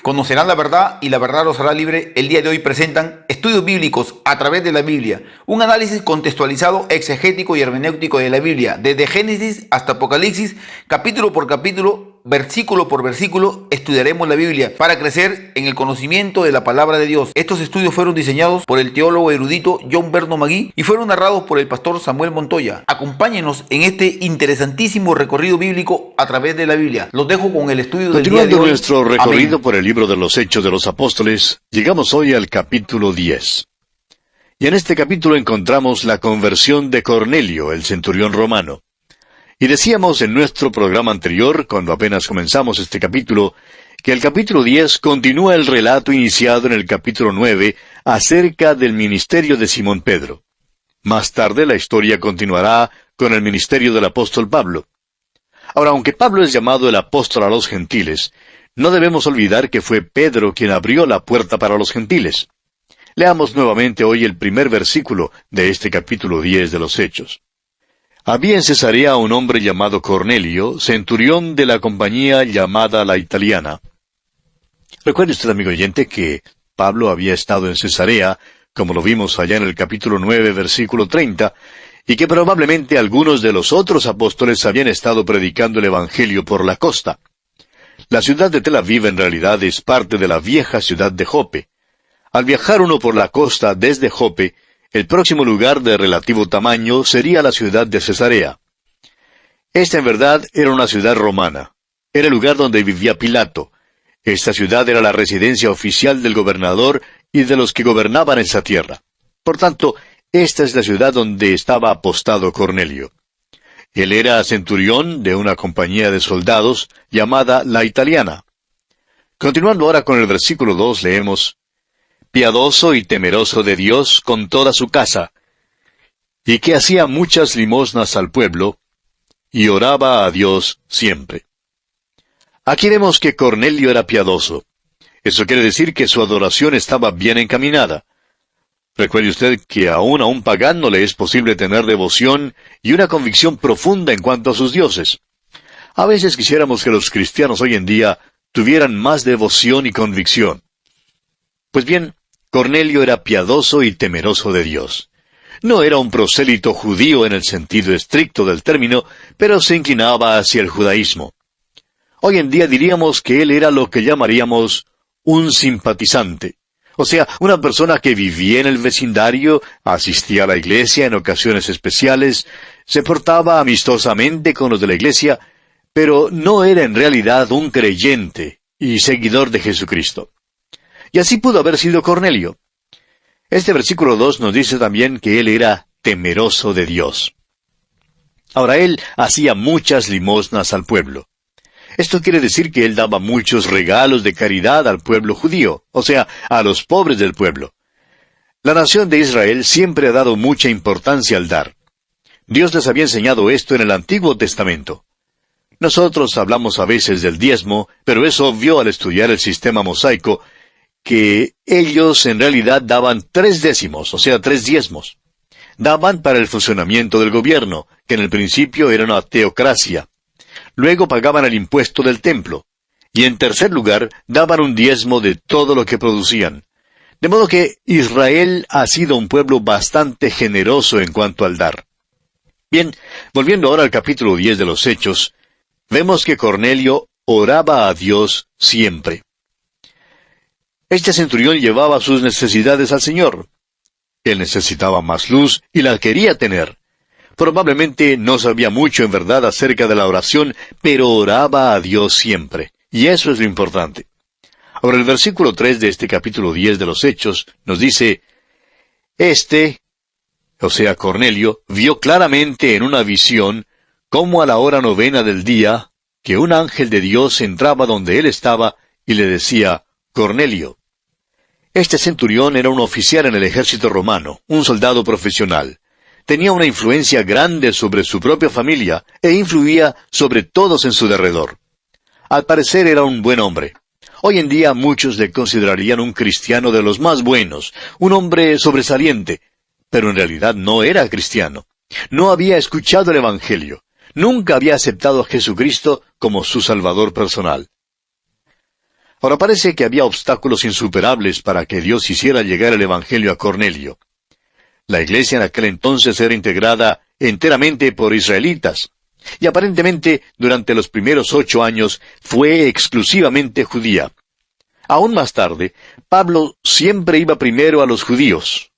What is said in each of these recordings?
Conocerán la verdad y la verdad los hará libre. El día de hoy presentan estudios bíblicos a través de la Biblia, un análisis contextualizado, exegético y hermenéutico de la Biblia, desde Génesis hasta Apocalipsis, capítulo por capítulo, versículo por versículo, estudiaremos la Biblia para crecer en el conocimiento de la palabra de Dios. Estos estudios fueron diseñados por el teólogo erudito John Vernon McGee y fueron narrados por el pastor Samuel Montoya. Acompáñenos en este interesantísimo recorrido bíblico a través de la Biblia. Los dejo con el estudio del día de hoy. Continuando nuestro recorrido Amén. por el libro de los Hechos de los Apóstoles, llegamos hoy al capítulo 10. Y en este capítulo encontramos la conversión de Cornelio, el centurión romano. Y decíamos en nuestro programa anterior, cuando apenas comenzamos este capítulo, que el capítulo 10 continúa el relato iniciado en el capítulo 9 acerca del ministerio de Simón Pedro. Más tarde la historia continuará con el ministerio del apóstol Pablo. Ahora, aunque Pablo es llamado el apóstol a los gentiles, no debemos olvidar que fue Pedro quien abrió la puerta para los gentiles. Leamos nuevamente hoy el primer versículo de este capítulo 10 de los Hechos. Había en Cesarea un hombre llamado Cornelio, centurión de la compañía llamada la Italiana. Recuerde usted, amigo oyente, que Pablo había estado en Cesarea, como lo vimos allá en el capítulo 9, versículo 30, y que probablemente algunos de los otros apóstoles habían estado predicando el Evangelio por la costa. La ciudad de Tel Aviv en realidad es parte de la vieja ciudad de Jope. Al viajar uno por la costa desde Jope, el próximo lugar de relativo tamaño sería la ciudad de Cesarea. Esta en verdad era una ciudad romana. Era el lugar donde vivía Pilato. Esta ciudad era la residencia oficial del gobernador y de los que gobernaban esa tierra. Por tanto, esta es la ciudad donde estaba apostado Cornelio. Él era centurión de una compañía de soldados llamada la Italiana. Continuando ahora con el versículo 2, leemos: piadoso y temeroso de Dios con toda su casa, y que hacía muchas limosnas al pueblo, y oraba a Dios siempre. Aquí vemos que Cornelio era piadoso. Eso quiere decir que su adoración estaba bien encaminada. Recuerde usted que aún a un pagano le es posible tener devoción y una convicción profunda en cuanto a sus dioses. A veces quisiéramos que los cristianos hoy en día tuvieran más devoción y convicción. Pues bien, Cornelio era piadoso y temeroso de Dios. No era un prosélito judío en el sentido estricto del término, pero se inclinaba hacia el judaísmo. Hoy en día diríamos que él era lo que llamaríamos un simpatizante. O sea, una persona que vivía en el vecindario, asistía a la iglesia en ocasiones especiales, se portaba amistosamente con los de la iglesia, pero no era en realidad un creyente y seguidor de Jesucristo. Y así pudo haber sido Cornelio. Este versículo 2 nos dice también que él era temeroso de Dios. Ahora, él hacía muchas limosnas al pueblo. Esto quiere decir que él daba muchos regalos de caridad al pueblo judío, o sea, a los pobres del pueblo. La nación de Israel siempre ha dado mucha importancia al dar. Dios les había enseñado esto en el Antiguo Testamento. Nosotros hablamos a veces del diezmo, pero es obvio al estudiar el sistema mosaico que ellos en realidad daban 3 décimos, o sea, 3 diezmos. Daban para el funcionamiento del gobierno, que en el principio era una teocracia. Luego pagaban el impuesto del templo. Y en tercer lugar, daban un diezmo de todo lo que producían. De modo que Israel ha sido un pueblo bastante generoso en cuanto al dar. Bien, volviendo ahora al capítulo 10 de los Hechos, vemos que Cornelio oraba a Dios siempre. Este centurión llevaba sus necesidades al Señor. Él necesitaba más luz y la quería tener. Probablemente no sabía mucho en verdad acerca de la oración, pero oraba a Dios siempre. Y eso es lo importante. Ahora el versículo 3 de este capítulo 10 de los Hechos nos dice: o sea Cornelio, vio claramente en una visión, cómo a la hora 9 del día, que un ángel de Dios entraba donde él estaba y le decía: Cornelio. Este centurión era un oficial en el ejército romano, un soldado profesional. Tenía una influencia grande sobre su propia familia e influía sobre todos en su derredor. Al parecer era un buen hombre. Hoy en día muchos le considerarían un cristiano de los más buenos, un hombre sobresaliente, pero en realidad no era cristiano. No había escuchado el Evangelio. Nunca había aceptado a Jesucristo como su Salvador personal. Ahora parece que había obstáculos insuperables para que Dios hiciera llegar el Evangelio a Cornelio. La iglesia en aquel entonces era integrada enteramente por israelitas, y aparentemente durante los primeros 8 años fue exclusivamente judía. Aún más tarde, Pablo siempre iba primero a los judíos.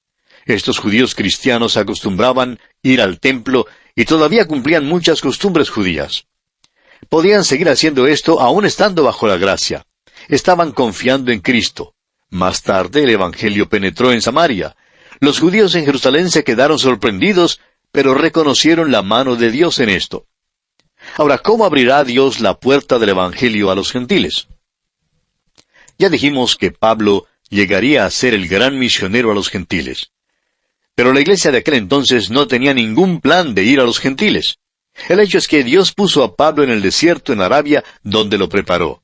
Estos judíos cristianos acostumbraban ir al templo y todavía cumplían muchas costumbres judías. Podían seguir haciendo esto aún estando bajo la gracia. Estaban confiando en Cristo. Más tarde el Evangelio penetró en Samaria. Los judíos en Jerusalén se quedaron sorprendidos, pero reconocieron la mano de Dios en esto. Ahora, ¿cómo abrirá Dios la puerta del Evangelio a los gentiles? Ya dijimos que Pablo llegaría a ser el gran misionero a los gentiles. Pero la iglesia de aquel entonces no tenía ningún plan de ir a los gentiles. El hecho es que Dios puso a Pablo en el desierto en Arabia, donde lo preparó.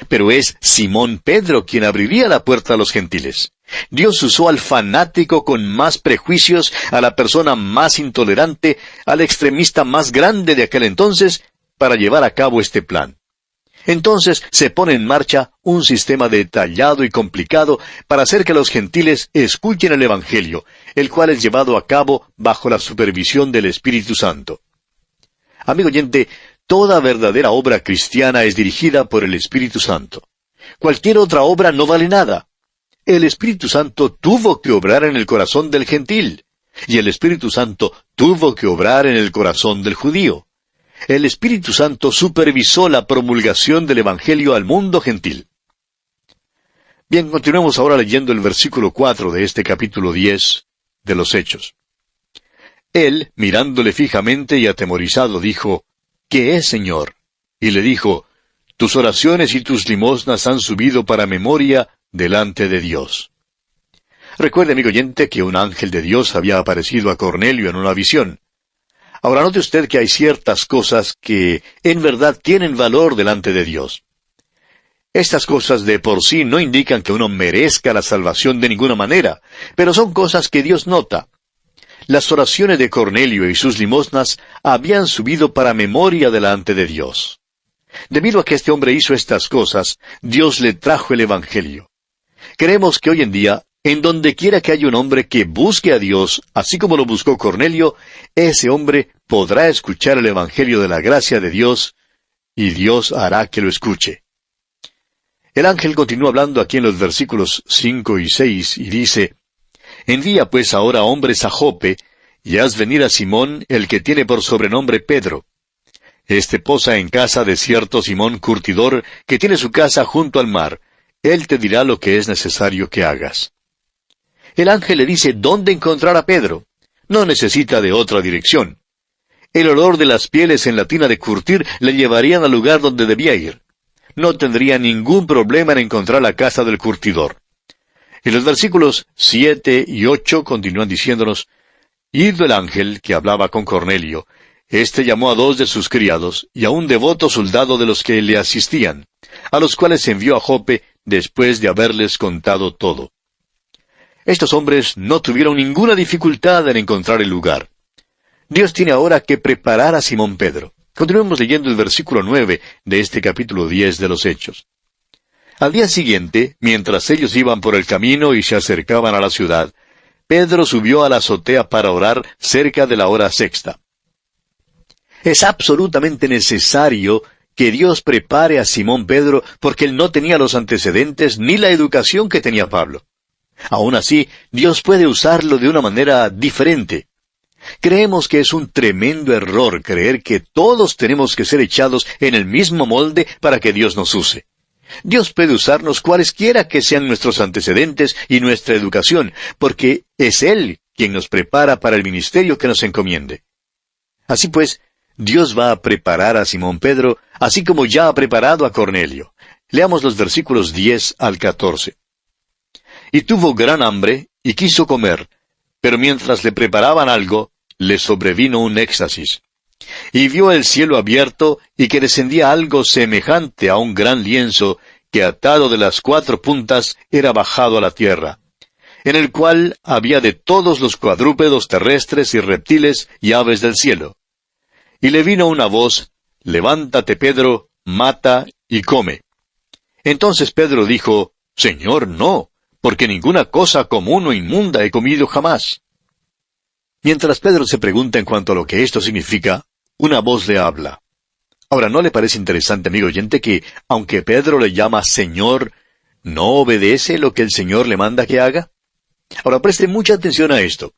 Pero es Simón Pedro quien abriría la puerta a los gentiles. Dios usó al fanático con más prejuicios, a la persona más intolerante, al extremista más grande de aquel entonces, para llevar a cabo este plan. Entonces se pone en marcha un sistema detallado y complicado para hacer que los gentiles escuchen el Evangelio, el cual es llevado a cabo bajo la supervisión del Espíritu Santo. Amigo oyente, toda verdadera obra cristiana es dirigida por el Espíritu Santo. Cualquier otra obra no vale nada. El Espíritu Santo tuvo que obrar en el corazón del gentil, y el Espíritu Santo tuvo que obrar en el corazón del judío. El Espíritu Santo supervisó la promulgación del Evangelio al mundo gentil. Bien, continuemos ahora leyendo el versículo 4 de este capítulo 10 de los Hechos. Él, mirándole fijamente y atemorizado, dijo, ¿qué es, Señor? Y le dijo, tus oraciones y tus limosnas han subido para memoria delante de Dios. Recuerde, amigo oyente, que un ángel de Dios había aparecido a Cornelio en una visión. Ahora note usted que hay ciertas cosas que en verdad tienen valor delante de Dios. Estas cosas de por sí no indican que uno merezca la salvación de ninguna manera, pero son cosas que Dios nota. Las oraciones de Cornelio y sus limosnas habían subido para memoria delante de Dios. Debido a que este hombre hizo estas cosas, Dios le trajo el Evangelio. Creemos que hoy en día, en donde quiera que haya un hombre que busque a Dios, así como lo buscó Cornelio, ese hombre podrá escuchar el Evangelio de la gracia de Dios, y Dios hará que lo escuche. El ángel continúa hablando aquí en los versículos 5 y 6, y dice, envía pues ahora hombres a Jope, y haz venir a Simón, el que tiene por sobrenombre Pedro. Este posa en casa de cierto Simón curtidor, que tiene su casa junto al mar. Él te dirá lo que es necesario que hagas. El ángel le dice dónde encontrar a Pedro. No necesita de otra dirección. El olor de las pieles en la tina de curtir le llevarían al lugar donde debía ir. No tendría ningún problema en encontrar la casa del curtidor. En los versículos 7 y 8 continúan diciéndonos, ido el ángel que hablaba con Cornelio, éste llamó a 2 de sus criados y a un devoto soldado de los que le asistían, a los cuales envió a Jope después de haberles contado todo. Estos hombres no tuvieron ninguna dificultad en encontrar el lugar. Dios tiene ahora que preparar a Simón Pedro. Continuemos leyendo el versículo 9 de este capítulo 10 de los Hechos. Al día siguiente, mientras ellos iban por el camino y se acercaban a la ciudad, Pedro subió a la azotea para orar cerca de la hora sexta. Es absolutamente necesario que Dios prepare a Simón Pedro porque él no tenía los antecedentes ni la educación que tenía Pablo. Aún así, Dios puede usarlo de una manera diferente. Creemos que es un tremendo error creer que todos tenemos que ser echados en el mismo molde para que Dios nos use. Dios puede usarnos cualesquiera que sean nuestros antecedentes y nuestra educación, porque es Él quien nos prepara para el ministerio que nos encomiende. Así pues, Dios va a preparar a Simón Pedro, así como ya ha preparado a Cornelio. Leamos los versículos 10 al 14. Y tuvo gran hambre, y quiso comer, pero mientras le preparaban algo, le sobrevino un éxtasis. Y vio el cielo abierto, y que descendía algo semejante a un gran lienzo, que atado de las 4 puntas era bajado a la tierra, en el cual había de todos los cuadrúpedos terrestres y reptiles y aves del cielo. Y le vino una voz, levántate Pedro, mata y come. Entonces Pedro dijo, Señor, no, porque ninguna cosa común o inmunda he comido jamás. Mientras Pedro se pregunta en cuanto a lo que esto significa, una voz le habla. Ahora, ¿no le parece interesante, amigo oyente, que, aunque Pedro le llama Señor, no obedece lo que el Señor le manda que haga? Ahora, preste mucha atención a esto.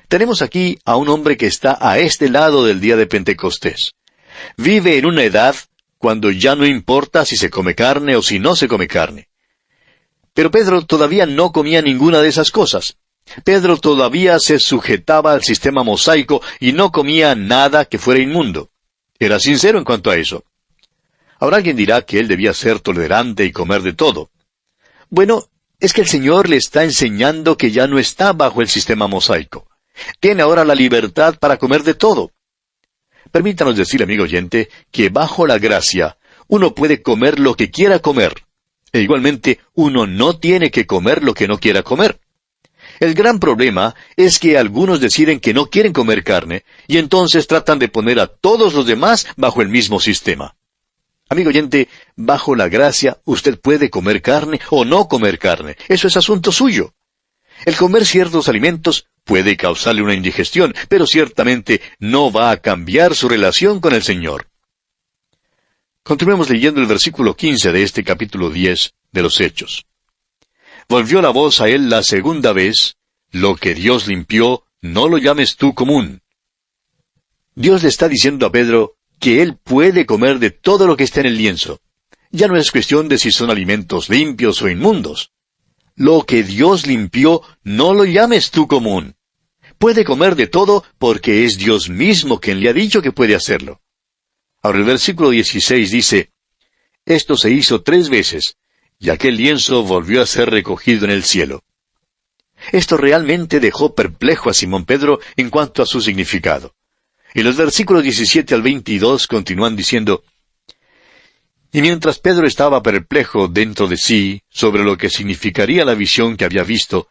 Tenemos aquí a un hombre que está a este lado del día de Pentecostés. Vive en una edad cuando ya no importa si se come carne o si no se come carne. Pero Pedro todavía no comía ninguna de esas cosas. Pedro todavía se sujetaba al sistema mosaico y no comía nada que fuera inmundo. Era sincero en cuanto a eso. Ahora alguien dirá que él debía ser tolerante y comer de todo. Bueno, es que el Señor le está enseñando que ya no está bajo el sistema mosaico. Tiene ahora la libertad para comer de todo. Permítanos decir, amigo oyente, que bajo la gracia uno puede comer lo que quiera comer. E igualmente, uno no tiene que comer lo que no quiera comer. El gran problema es que algunos deciden que no quieren comer carne, y entonces tratan de poner a todos los demás bajo el mismo sistema. Amigo oyente, bajo la gracia usted puede comer carne o no comer carne. Eso es asunto suyo. El comer ciertos alimentos puede causarle una indigestión, pero ciertamente no va a cambiar su relación con el Señor. Continuemos leyendo el versículo 15 de este capítulo 10 de los Hechos. Volvió la voz a él la segunda vez, lo que Dios limpió, no lo llames tú común. Dios le está diciendo a Pedro que él puede comer de todo lo que está en el lienzo. Ya no es cuestión de si son alimentos limpios o inmundos. Lo que Dios limpió, no lo llames tú común. Puede comer de todo porque es Dios mismo quien le ha dicho que puede hacerlo. Ahora el versículo 16 dice, esto se hizo 3 veces, y aquel lienzo volvió a ser recogido en el cielo. Esto realmente dejó perplejo a Simón Pedro en cuanto a su significado. Y los versículos 17 al 22 continúan diciendo, y mientras Pedro estaba perplejo dentro de sí sobre lo que significaría la visión que había visto,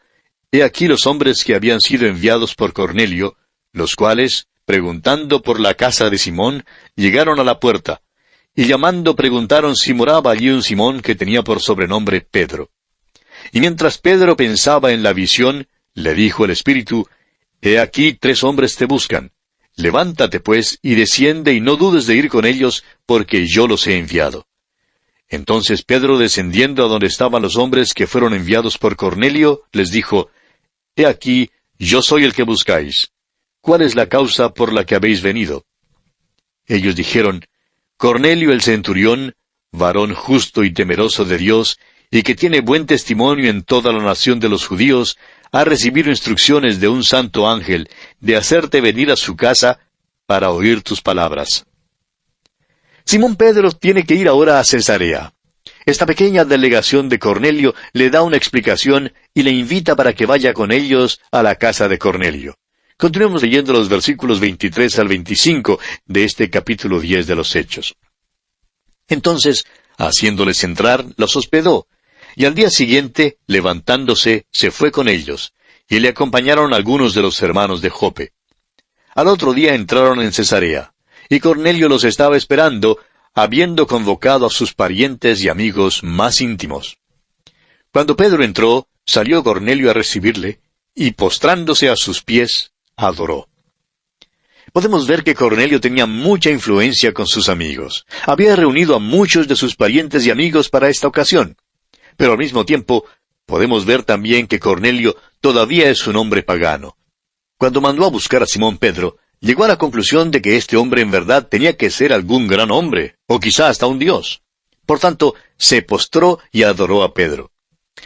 he aquí los hombres que habían sido enviados por Cornelio, los cuales, preguntando por la casa de Simón, llegaron a la puerta, y llamando preguntaron si moraba allí un Simón que tenía por sobrenombre Pedro. Y mientras Pedro pensaba en la visión, le dijo el Espíritu, he aquí 3 hombres te buscan. Levántate pues, y desciende, y no dudes de ir con ellos, porque yo los he enviado. Entonces Pedro, descendiendo a donde estaban los hombres que fueron enviados por Cornelio, les dijo, he aquí, yo soy el que buscáis. ¿Cuál es la causa por la que habéis venido? Ellos dijeron, Cornelio el centurión, varón justo y temeroso de Dios, y que tiene buen testimonio en toda la nación de los judíos, ha recibido instrucciones de un santo ángel, de hacerte venir a su casa para oír tus palabras. Simón Pedro tiene que ir ahora a Cesarea. Esta pequeña delegación de Cornelio le da una explicación y le invita para que vaya con ellos a la casa de Cornelio. Continuemos leyendo los versículos 23 al 25 de este capítulo 10 de los Hechos. Entonces, haciéndoles entrar, los hospedó, y al día siguiente, levantándose, se fue con ellos, y le acompañaron algunos de los hermanos de Jope. Al otro día entraron en Cesarea, y Cornelio los estaba esperando, habiendo convocado a sus parientes y amigos más íntimos. Cuando Pedro entró, salió Cornelio a recibirle, y postrándose a sus pies, adoró. Podemos ver que Cornelio tenía mucha influencia con sus amigos. Había reunido a muchos de sus parientes y amigos para esta ocasión. Pero al mismo tiempo, podemos ver también que Cornelio todavía es un hombre pagano. Cuando mandó a buscar a Simón Pedro, llegó a la conclusión de que este hombre en verdad tenía que ser algún gran hombre, o quizá hasta un dios. Por tanto, se postró y adoró a Pedro.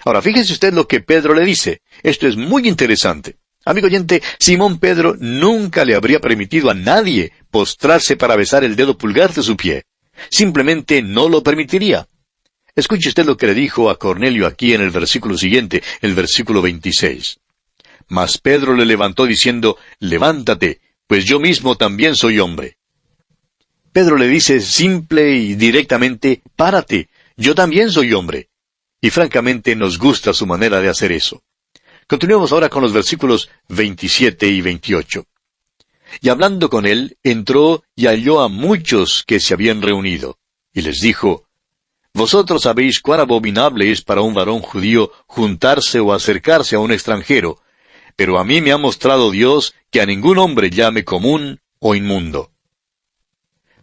Ahora, fíjese usted lo que Pedro le dice. Esto es muy interesante. Amigo oyente, Simón Pedro nunca le habría permitido a nadie postrarse para besar el dedo pulgar de su pie. Simplemente no lo permitiría. Escuche usted lo que le dijo a Cornelio aquí en el versículo siguiente, el versículo 26. Mas Pedro le levantó diciendo, levántate, pues yo mismo también soy hombre. Pedro le dice simple y directamente, párate, yo también soy hombre. Y francamente nos gusta su manera de hacer eso. Continuemos ahora con los versículos 27 y 28. Y hablando con él, entró y halló a muchos que se habían reunido. Y les dijo, Vosotros sabéis cuán abominable es para un varón judío juntarse o acercarse a un extranjero, pero a mí me ha mostrado Dios que a ningún hombre llame común o inmundo.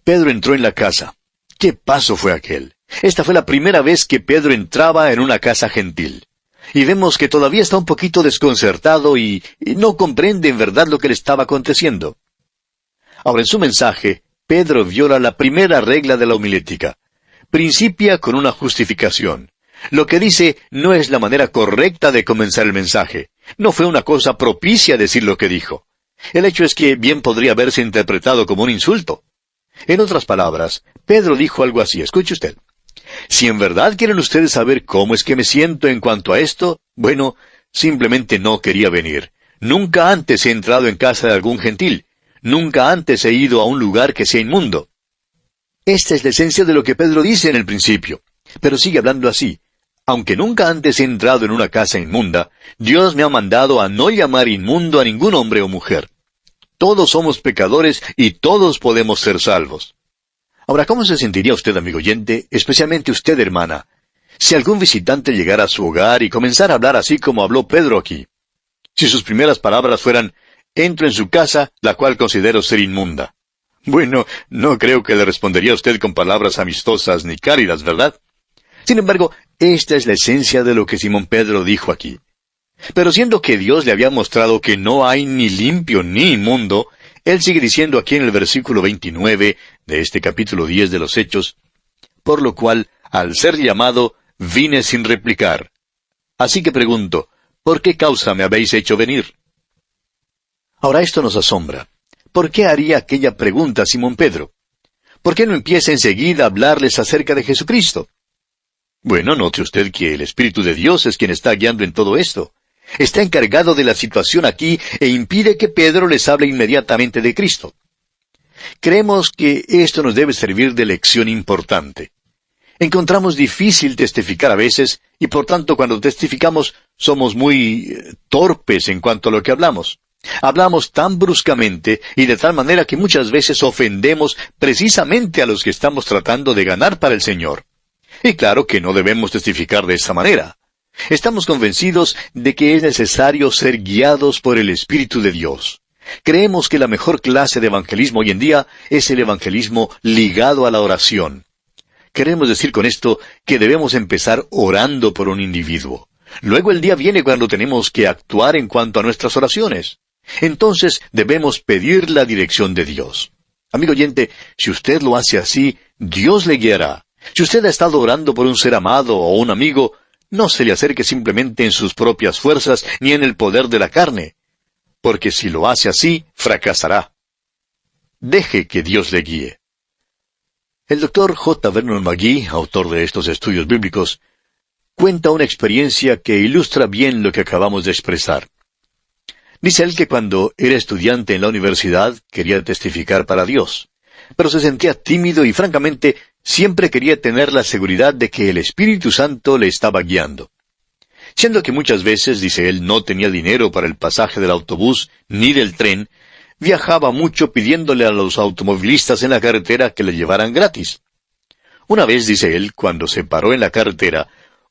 Pedro entró en la casa. ¿Qué paso fue aquel? Esta fue la primera vez que Pedro entraba en una casa gentil. Y vemos que todavía está un poquito desconcertado y no comprende en verdad lo que le estaba aconteciendo. Ahora, en su mensaje, Pedro viola la primera regla de la homilética. Principia con una justificación. Lo que dice no es la manera correcta de comenzar el mensaje. No fue una cosa propicia decir lo que dijo. El hecho es que bien podría haberse interpretado como un insulto. En otras palabras, Pedro dijo algo así. Escuche usted. Si en verdad quieren ustedes saber cómo es que me siento en cuanto a esto, bueno, simplemente no quería venir. Nunca antes he entrado en casa de algún gentil. Nunca antes he ido a un lugar que sea inmundo. Esta es la esencia de lo que Pedro dice en el principio. Pero sigue hablando así. Aunque nunca antes he entrado en una casa inmunda, Dios me ha mandado a no llamar inmundo a ningún hombre o mujer. Todos somos pecadores y todos podemos ser salvos. Ahora, ¿cómo se sentiría usted, amigo oyente, especialmente usted, hermana, si algún visitante llegara a su hogar y comenzara a hablar así como habló Pedro aquí? Si sus primeras palabras fueran, entro en su casa, la cual considero ser inmunda. Bueno, no creo que le respondería a usted con palabras amistosas ni cálidas, ¿verdad? Sin embargo, esta es la esencia de lo que Simón Pedro dijo aquí. Pero siendo que Dios le había mostrado que no hay ni limpio ni inmundo, él sigue diciendo aquí en el versículo 29 de este capítulo 10 de los Hechos, por lo cual, al ser llamado, vine sin replicar. Así que pregunto, ¿por qué causa me habéis hecho venir? Ahora esto nos asombra. ¿Por qué haría aquella pregunta Simón Pedro? ¿Por qué no empieza enseguida a hablarles acerca de Jesucristo? Bueno, note usted que el Espíritu de Dios es quien está guiando en todo esto. Está encargado de la situación aquí e impide que Pedro les hable inmediatamente de Cristo. Creemos que esto nos debe servir de lección importante. Encontramos difícil testificar a veces, y por tanto cuando testificamos somos muy torpes en cuanto a lo que hablamos. Hablamos tan bruscamente y de tal manera que muchas veces ofendemos precisamente a los que estamos tratando de ganar para el Señor. Y claro que no debemos testificar de esa manera. Estamos convencidos de que es necesario ser guiados por el Espíritu de Dios. Creemos que la mejor clase de evangelismo hoy en día es el evangelismo ligado a la oración. Queremos decir con esto que debemos empezar orando por un individuo. Luego el día viene cuando tenemos que actuar en cuanto a nuestras oraciones. Entonces debemos pedir la dirección de Dios. Amigo oyente, si usted lo hace así, Dios le guiará. Si usted ha estado orando por un ser amado o un amigo, no se le acerque simplemente en sus propias fuerzas ni en el poder de la carne, porque si lo hace así, fracasará. Deje que Dios le guíe. El Dr. J. Vernon McGee, autor de estos estudios bíblicos, cuenta una experiencia que ilustra bien lo que acabamos de expresar. Dice él que cuando era estudiante en la universidad quería testificar para Dios, pero se sentía tímido y francamente siempre quería tener la seguridad de que el Espíritu Santo le estaba guiando. Siendo que muchas veces, dice él, no tenía dinero para el pasaje del autobús ni del tren, viajaba mucho pidiéndole a los automovilistas en la carretera que le llevaran gratis. Una vez, dice él, cuando se paró en la carretera,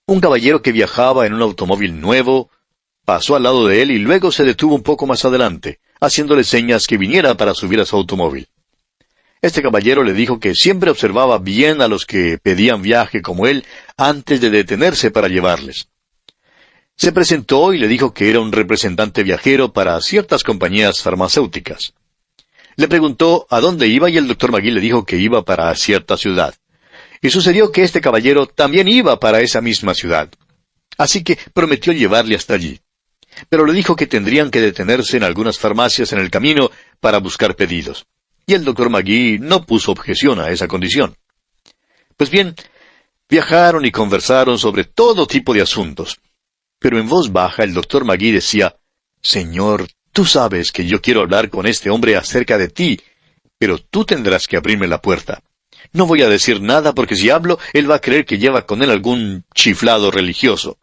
un caballero que viajaba en un automóvil nuevo pasó al lado de él y luego se detuvo un poco más adelante, haciéndole señas que viniera para subir a su automóvil. Este caballero le dijo que siempre observaba bien a los que pedían viaje como él antes de detenerse para llevarles. Se presentó y le dijo que era un representante viajero para ciertas compañías farmacéuticas. Le preguntó a dónde iba y el Dr. McGee le dijo que iba para cierta ciudad. Y sucedió que este caballero también iba para esa misma ciudad. Así que prometió llevarle hasta allí. Pero le dijo que tendrían que detenerse en algunas farmacias en el camino para buscar pedidos. Y el Dr. McGee no puso objeción a esa condición. Pues bien, viajaron y conversaron sobre todo tipo de asuntos. Pero en voz baja el Dr. McGee decía, «Señor, tú sabes que yo quiero hablar con este hombre acerca de ti, pero tú tendrás que abrirme la puerta. No voy a decir nada porque si hablo, él va a creer que lleva con él algún chiflado religioso.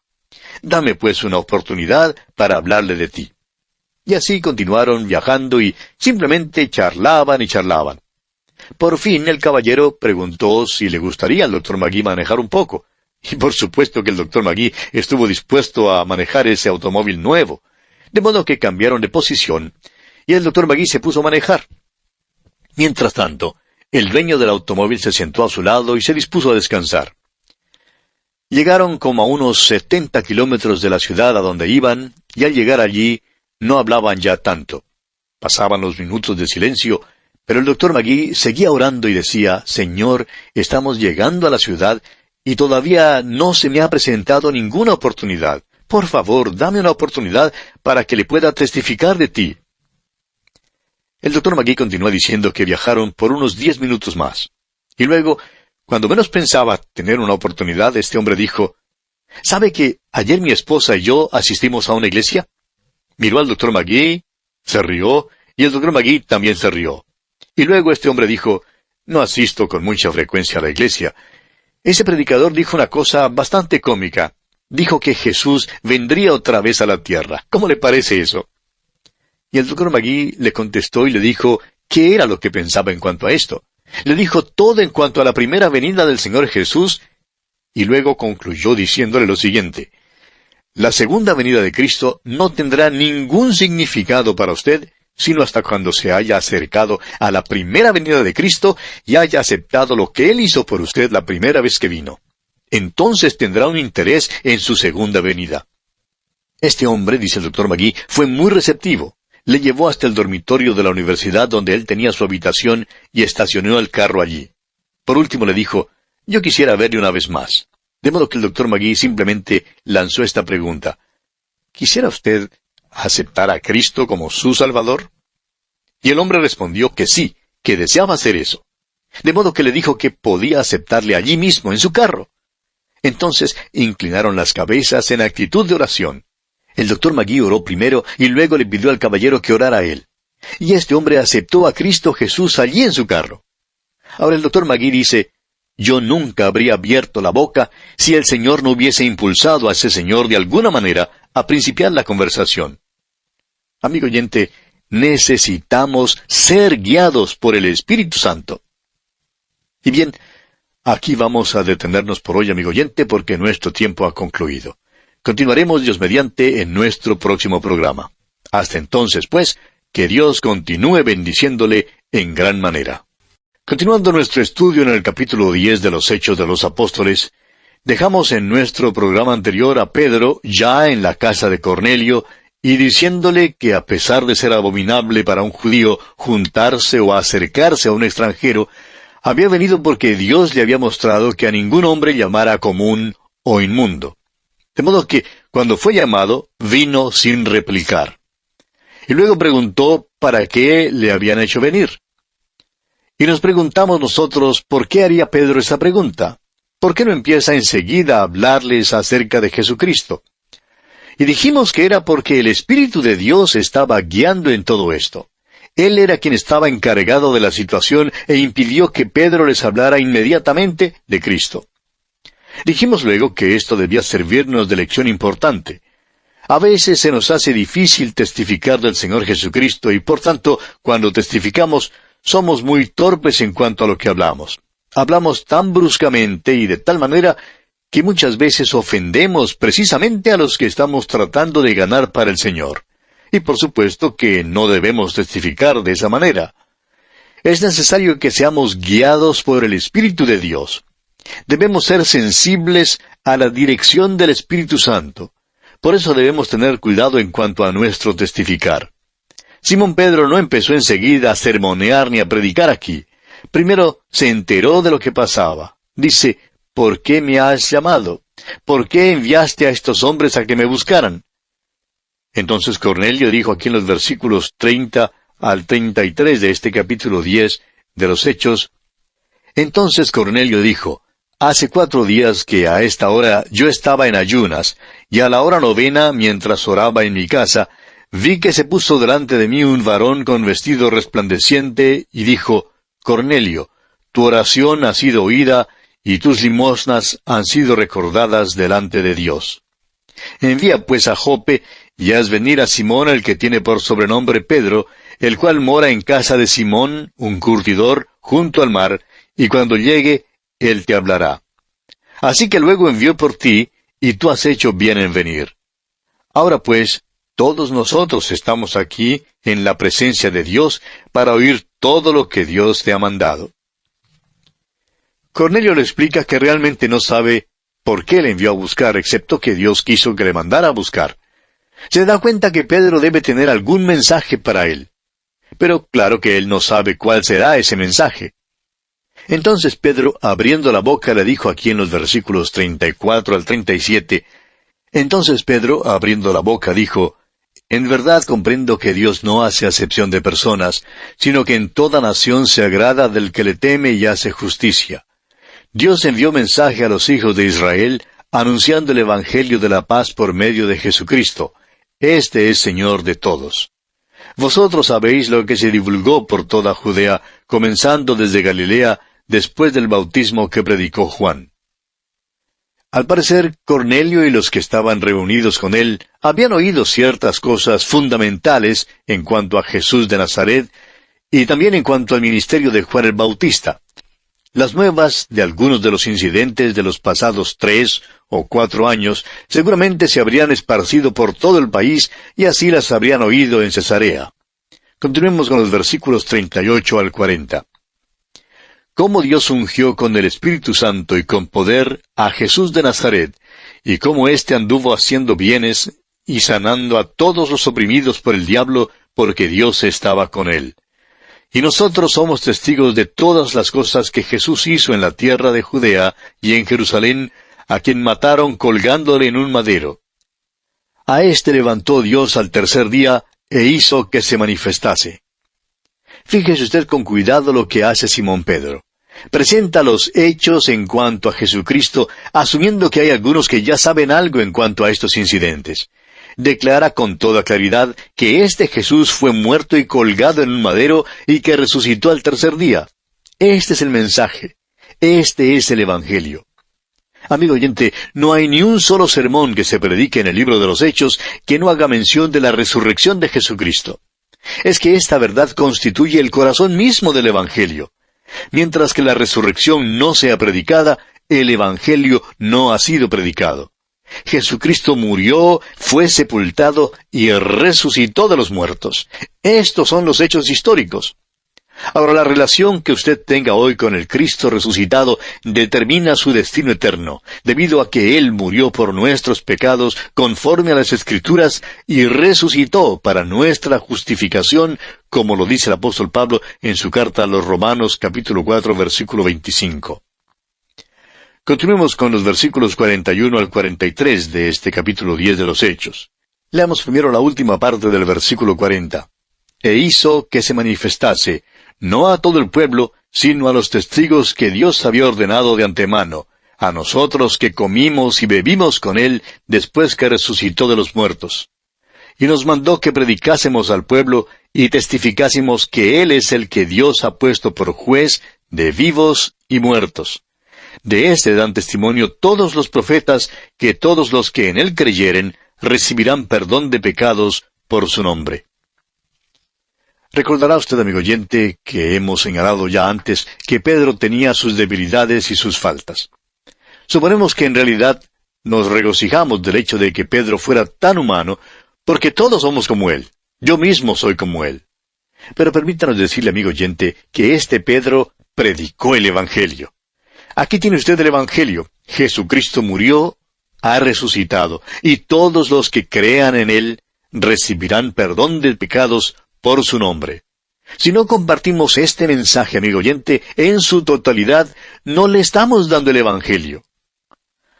Dame pues una oportunidad para hablarle de ti». Y así continuaron viajando y simplemente charlaban y charlaban. Por fin el caballero preguntó si le gustaría al Dr. Magee manejar un poco. Y por supuesto que el Dr. Magee estuvo dispuesto a manejar ese automóvil nuevo. De modo que cambiaron de posición, y el Dr. Magee se puso a manejar. Mientras tanto, el dueño del automóvil se sentó a su lado y se dispuso a descansar. Llegaron como a unos 70 kilómetros de la ciudad a donde iban, y al llegar allí no hablaban ya tanto. Pasaban los minutos de silencio, pero el Dr. Magee seguía orando y decía, «Señor, estamos llegando a la ciudad y todavía no se me ha presentado ninguna oportunidad. Por favor, dame una oportunidad para que le pueda testificar de ti». El Dr. Magee continuó diciendo que viajaron por unos 10 minutos más. Y luego, cuando menos pensaba tener una oportunidad, este hombre dijo, «¿Sabe que ayer mi esposa y yo asistimos a una iglesia?» Miró al Dr. Magee, se rió, y el Dr. Magee también se rió. Y luego este hombre dijo, «No asisto con mucha frecuencia a la iglesia. Ese predicador dijo una cosa bastante cómica. Dijo que Jesús vendría otra vez a la tierra. ¿Cómo le parece eso?» Y el Dr. Magee le contestó y le dijo qué era lo que pensaba en cuanto a esto. Le dijo todo en cuanto a la primera venida del Señor Jesús, y luego concluyó diciéndole lo siguiente, «La segunda venida de Cristo no tendrá ningún significado para usted, sino hasta cuando se haya acercado a la primera venida de Cristo y haya aceptado lo que Él hizo por usted la primera vez que vino. Entonces tendrá un interés en su segunda venida». Este hombre, dice el Dr. Magee, fue muy receptivo. Le llevó hasta el dormitorio de la universidad donde él tenía su habitación y estacionó el carro allí. Por último le dijo, «Yo quisiera verle una vez más». De modo que el Dr. Magee simplemente lanzó esta pregunta, «¿Quisiera usted aceptar a Cristo como su Salvador?» Y el hombre respondió que sí, que deseaba hacer eso. De modo que le dijo que podía aceptarle allí mismo, en su carro. Entonces inclinaron las cabezas en actitud de oración. El Dr. Magee oró primero y luego le pidió al caballero que orara a él. Y este hombre aceptó a Cristo Jesús allí en su carro. Ahora el Dr. Magee dice, «Yo nunca habría abierto la boca si el Señor no hubiese impulsado a ese señor de alguna manera a principiar la conversación». Amigo oyente, necesitamos ser guiados por el Espíritu Santo. Y bien, aquí vamos a detenernos por hoy, amigo oyente, porque nuestro tiempo ha concluido. Continuaremos, Dios mediante, en nuestro próximo programa. Hasta entonces, pues, que Dios continúe bendiciéndole en gran manera. Continuando nuestro estudio en el capítulo 10 de los Hechos de los Apóstoles, dejamos en nuestro programa anterior a Pedro ya en la casa de Cornelio y diciéndole que a pesar de ser abominable para un judío juntarse o acercarse a un extranjero, había venido porque Dios le había mostrado que a ningún hombre llamara común o inmundo. De modo que, cuando fue llamado, vino sin replicar. Y luego preguntó para qué le habían hecho venir. Y nos preguntamos nosotros, ¿por qué haría Pedro esa pregunta? ¿Por qué no empieza enseguida a hablarles acerca de Jesucristo? Y dijimos que era porque el Espíritu de Dios estaba guiando en todo esto. Él era quien estaba encargado de la situación e impidió que Pedro les hablara inmediatamente de Cristo. Dijimos luego que esto debía servirnos de lección importante. A veces se nos hace difícil testificar del Señor Jesucristo y por tanto, cuando testificamos, somos muy torpes en cuanto a lo que hablamos. Hablamos tan bruscamente y de tal manera que muchas veces ofendemos precisamente a los que estamos tratando de ganar para el Señor. Y por supuesto que no debemos testificar de esa manera. Es necesario que seamos guiados por el Espíritu de Dios. Debemos ser sensibles a la dirección del Espíritu Santo. Por eso debemos tener cuidado en cuanto a nuestro testificar. Simón Pedro no empezó enseguida a sermonear ni a predicar aquí. Primero se enteró de lo que pasaba. Dice, ¿por qué me has llamado? ¿Por qué enviaste a estos hombres a que me buscaran? Entonces Cornelio dijo aquí en los versículos 30 al 33 de este capítulo 10 de los Hechos. Entonces Cornelio dijo, «Hace 4 días que a esta hora yo estaba en ayunas, y a la hora 9, mientras oraba en mi casa, vi que se puso delante de mí un varón con vestido resplandeciente, y dijo, Cornelio, tu oración ha sido oída, y tus limosnas han sido recordadas delante de Dios. Envía pues a Jope, y haz venir a Simón, el que tiene por sobrenombre Pedro, el cual mora en casa de Simón, un curtidor, junto al mar, y cuando llegue, él te hablará. Así que luego envió por ti, y tú has hecho bien en venir. Ahora pues, todos nosotros estamos aquí en la presencia de Dios para oír todo lo que Dios te ha mandado. Cornelio le explica que realmente no sabe por qué le envió a buscar, excepto que Dios quiso que le mandara a buscar. Se da cuenta que Pedro debe tener algún mensaje para él. Pero claro que él no sabe cuál será ese mensaje. Entonces Pedro, abriendo la boca, le dijo aquí en los versículos 34 al 37, entonces Pedro, abriendo la boca, dijo, en verdad comprendo que Dios no hace acepción de personas, sino que en toda nación se agrada del que le teme y hace justicia. Dios envió mensaje a los hijos de Israel, anunciando el Evangelio de la paz por medio de Jesucristo. Este es Señor de todos. Vosotros sabéis lo que se divulgó por toda Judea, comenzando desde Galilea, después del bautismo que predicó Juan. Al parecer, Cornelio y los que estaban reunidos con él habían oído ciertas cosas fundamentales en cuanto a Jesús de Nazaret y también en cuanto al ministerio de Juan el Bautista. Las nuevas de algunos de los incidentes de los pasados 3 o 4 años seguramente se habrían esparcido por todo el país y así las habrían oído en Cesarea. Continuemos con los versículos 38 al 40. Cómo Dios ungió con el Espíritu Santo y con poder a Jesús de Nazaret, y cómo éste anduvo haciendo bienes y sanando a todos los oprimidos por el diablo, porque Dios estaba con él. Y nosotros somos testigos de todas las cosas que Jesús hizo en la tierra de Judea y en Jerusalén, a quien mataron colgándole en un madero. A éste levantó Dios al tercer día e hizo que se manifestase. Fíjese usted con cuidado lo que hace Simón Pedro. Presenta los hechos en cuanto a Jesucristo, asumiendo que hay algunos que ya saben algo en cuanto a estos incidentes. Declara con toda claridad que este Jesús fue muerto y colgado en un madero y que resucitó al tercer día. Este es el mensaje. Este es el Evangelio. Amigo oyente, no hay ni un solo sermón que se predique en el libro de los Hechos que no haga mención de la resurrección de Jesucristo. Es que esta verdad constituye el corazón mismo del Evangelio. Mientras que la resurrección no sea predicada, el Evangelio no ha sido predicado. Jesucristo murió, fue sepultado y resucitó de los muertos. Estos son los hechos históricos. Ahora, la relación que usted tenga hoy con el Cristo resucitado determina su destino eterno, debido a que Él murió por nuestros pecados conforme a las Escrituras y resucitó para nuestra justificación, como lo dice el apóstol Pablo en su carta a los Romanos capítulo 4, versículo 25. Continuemos con los versículos 41 al 43 de este capítulo 10 de los Hechos. Leamos primero la última parte del versículo 40. E hizo que se manifestase, no a todo el pueblo, sino a los testigos que Dios había ordenado de antemano, a nosotros que comimos y bebimos con Él después que resucitó de los muertos. Y nos mandó que predicásemos al pueblo y testificásemos que Él es el que Dios ha puesto por juez de vivos y muertos. De éste dan testimonio todos los profetas, que todos los que en Él creyeren recibirán perdón de pecados por su nombre. Recordará usted, amigo oyente, que hemos señalado ya antes que Pedro tenía sus debilidades y sus faltas. Suponemos que en realidad nos regocijamos del hecho de que Pedro fuera tan humano, porque todos somos como él. Yo mismo soy como él. Pero permítanos decirle, amigo oyente, que este Pedro predicó el Evangelio. Aquí tiene usted el Evangelio. Jesucristo murió, ha resucitado, y todos los que crean en Él recibirán perdón de pecados por su nombre. Si no compartimos este mensaje, amigo oyente, en su totalidad, no le estamos dando el Evangelio.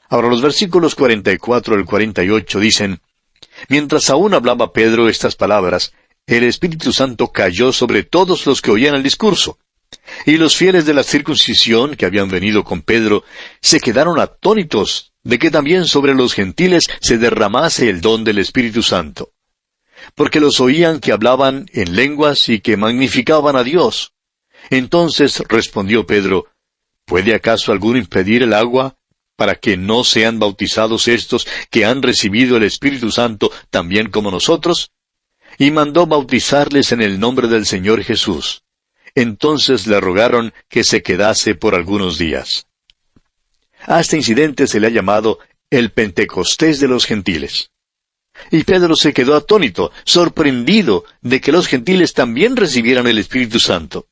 Ahora, los versículos 44 al 48 dicen, mientras aún hablaba Pedro estas palabras, el Espíritu Santo cayó sobre todos los que oían el discurso. Y los fieles de la circuncisión que habían venido con Pedro se quedaron atónitos de que también sobre los gentiles se derramase el don del Espíritu Santo. Porque los oían que hablaban en lenguas y que magnificaban a Dios. Entonces respondió Pedro, ¿puede acaso alguno impedir el agua para que no sean bautizados estos que han recibido el Espíritu Santo también como nosotros? y mandó bautizarles en el nombre del Señor Jesús. Entonces le rogaron que se quedase por algunos días. A este incidente se le ha llamado el Pentecostés de los gentiles. Y Pedro se quedó atónito, sorprendido de que los gentiles también recibieran el Espíritu Santo.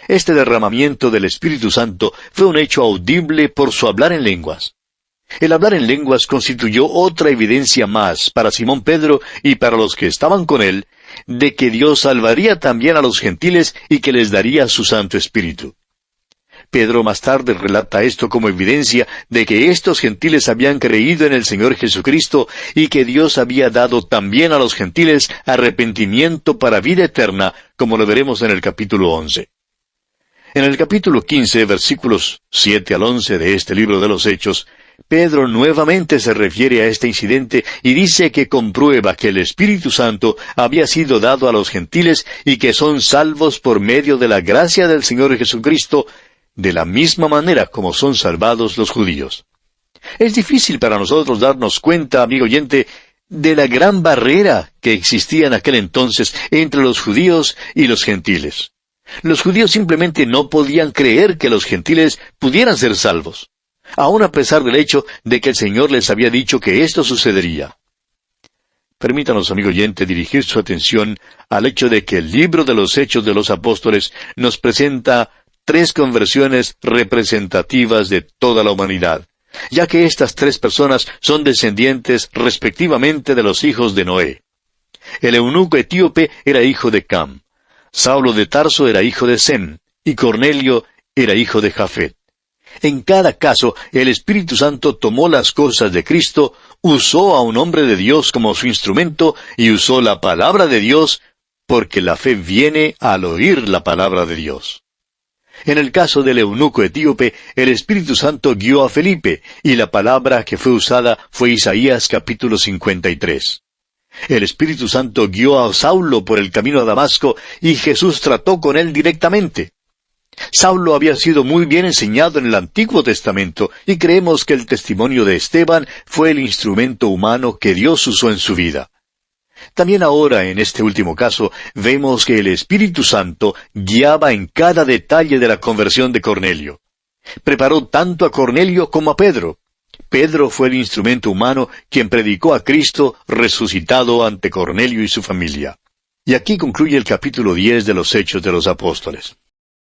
Este derramamiento del Espíritu Santo fue un hecho audible por su hablar en lenguas. El hablar en lenguas constituyó otra evidencia más para Simón Pedro y para los que estaban con él, de que Dios salvaría también a los gentiles y que les daría su Santo Espíritu. Pedro más tarde relata esto como evidencia de que estos gentiles habían creído en el Señor Jesucristo y que Dios había dado también a los gentiles arrepentimiento para vida eterna, como lo veremos en el capítulo 11. En el capítulo 15, versículos 7 al 11 de este libro de los Hechos, Pedro nuevamente se refiere a este incidente y dice que comprueba que el Espíritu Santo había sido dado a los gentiles y que son salvos por medio de la gracia del Señor Jesucristo, de la misma manera como son salvados los judíos. Es difícil para nosotros darnos cuenta, amigo oyente, de la gran barrera que existía en aquel entonces entre los judíos y los gentiles. Los judíos simplemente no podían creer que los gentiles pudieran ser salvos, aun a pesar del hecho de que el Señor les había dicho que esto sucedería. Permítanos, amigo oyente, dirigir su atención al hecho de que el libro de los Hechos de los Apóstoles nos presenta 3 conversiones representativas de toda la humanidad, ya que estas 3 personas son descendientes respectivamente de los hijos de Noé. El eunuco etíope era hijo de Cam, Saulo de Tarso era hijo de Sem, y Cornelio era hijo de Jafet. En cada caso, el Espíritu Santo tomó las cosas de Cristo, usó a un hombre de Dios como su instrumento y usó la palabra de Dios, porque la fe viene al oír la palabra de Dios. En el caso del eunuco etíope, el Espíritu Santo guió a Felipe, y la palabra que fue usada fue Isaías capítulo 53. El Espíritu Santo guió a Saulo por el camino a Damasco, y Jesús trató con él directamente. Saulo había sido muy bien enseñado en el Antiguo Testamento, y creemos que el testimonio de Esteban fue el instrumento humano que Dios usó en su vida. También ahora, en este último caso, vemos que el Espíritu Santo guiaba en cada detalle de la conversión de Cornelio. Preparó tanto a Cornelio como a Pedro. Pedro fue el instrumento humano quien predicó a Cristo resucitado ante Cornelio y su familia. Y aquí concluye el capítulo 10 de los Hechos de los Apóstoles.